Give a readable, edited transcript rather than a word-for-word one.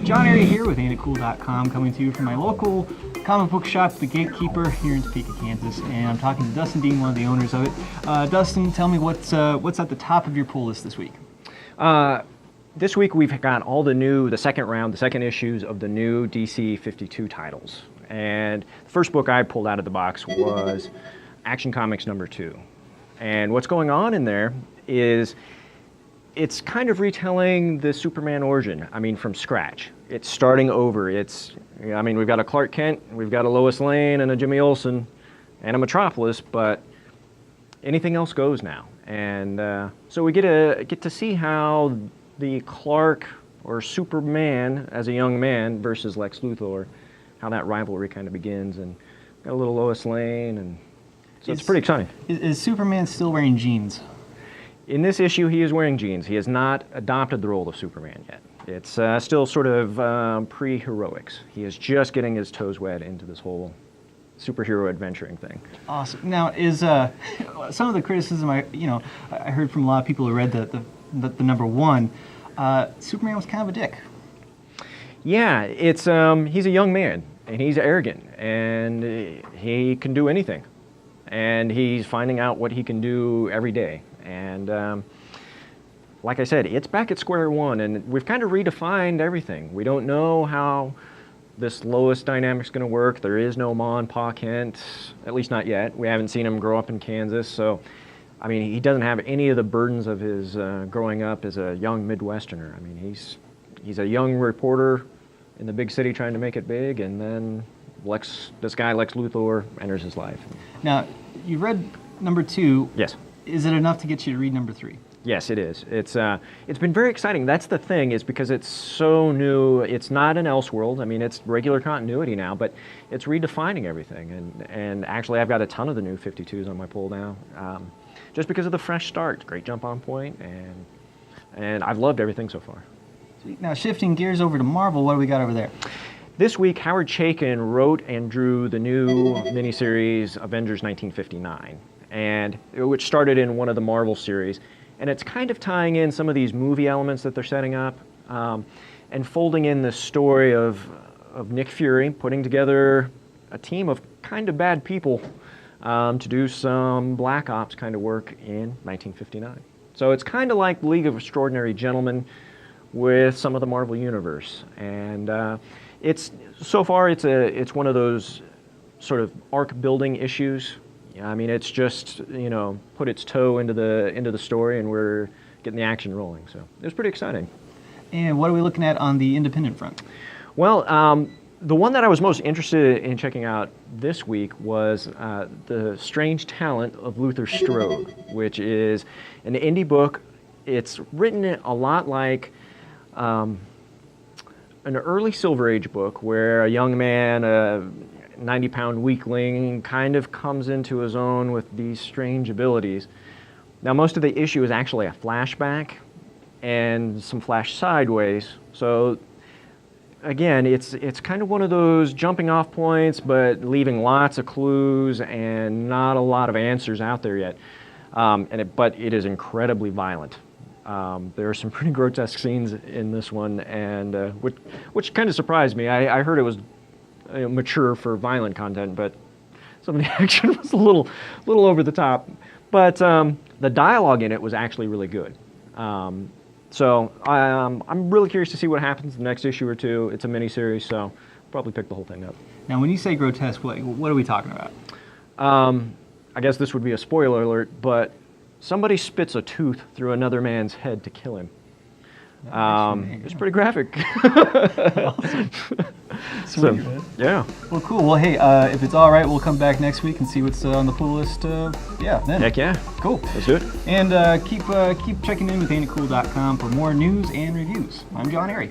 John Airy here with AintItCool.com, coming to you from my local comic book shop, The Gatekeeper, here in Topeka, Kansas, and I'm talking to Dustin Dean, one of the owners of it. Dustin, tell me what's at the top of your pull list this week? This week we've got all the second issues of the new DC 52 titles. And the first book I pulled out of the box was Action Comics #2. And what's going on in there is it's kind of retelling the Superman origin, from scratch. It's starting over. We've got a Clark Kent, we've got a Lois Lane and a Jimmy Olsen and a Metropolis, but anything else goes now. And so we get to see how the Clark or Superman as a young man versus Lex Luthor, how that rivalry kind of begins, and got a little Lois Lane, and so it's pretty exciting. Is Superman still wearing jeans? In this issue, he is wearing jeans. He has not adopted the role of Superman yet. It's still sort of pre-heroics. He is just getting his toes wet into this whole superhero adventuring thing. Awesome. Now, is some of the criticism I heard from a lot of people who read the #1, Superman was kind of a dick. Yeah, it's he's a young man and he's arrogant and he can do anything, and he's finding out what he can do every day. And like I said, it's back at square one, and we've kind of redefined everything. We don't know how this Lois dynamic's going to work. There is no Ma and Pa Kent, at least not yet. We haven't seen him grow up in Kansas, so he doesn't have any of the burdens of his growing up as a young Midwesterner. He's a young reporter in the big city trying to make it big, and then this guy Lex Luthor enters his life. Now, you read #2. Yes. Is it enough to get you to read #3? Yes, it is. It's been very exciting. That's the thing, is because it's so new. It's not an Elseworld. It's regular continuity now, but it's redefining everything. And actually, I've got a ton of the new 52s on my pull now, just because of the fresh start. Great jump on point, and I've loved everything so far. Now, shifting gears over to Marvel, what do we got over there? This week, Howard Chaykin wrote and drew the new miniseries Avengers 1959, which started in one of the Marvel series. And it's kind of tying in some of these movie elements that they're setting up, and folding in the story of Nick Fury, putting together a team of kind of bad people to do some Black Ops kind of work in 1959. So it's kind of like League of Extraordinary Gentlemen with some of the Marvel Universe. And it's one of those sort of arc building issues. It's just, put its toe into the story, and we're getting the action rolling. So it was pretty exciting. And what are we looking at on the independent front? Well, the one that I was most interested in checking out this week was The Strange Talent of Luther Strode, which is an indie book. It's written a lot like an early Silver Age book, where a young man, 90-pound weakling, kind of comes into his own with these strange abilities. Now, most of the issue is actually a flashback and some flash sideways. So again, it's kind of one of those jumping off points, but leaving lots of clues and not a lot of answers out there yet. But it is incredibly violent. There are some pretty grotesque scenes in this one, and which kind of surprised me. I heard it was mature for violent content, but some of the action was a little over the top. But the dialogue in it was actually really good. So I'm really curious to see what happens in the next issue or two. It's a miniseries, so I'll probably pick the whole thing up. Now, when you say grotesque, what are we talking about? I guess this would be a spoiler alert, but somebody spits a tooth through another man's head to kill him. It's pretty graphic. Awesome. Sweet, man. Yeah. Well, cool. Well, hey, if it's all right, we'll come back next week and see what's on the pull list. Then. Heck yeah. Cool. Let's do it. And keep checking in with AintItCool.com for more news and reviews. I'm John Airy.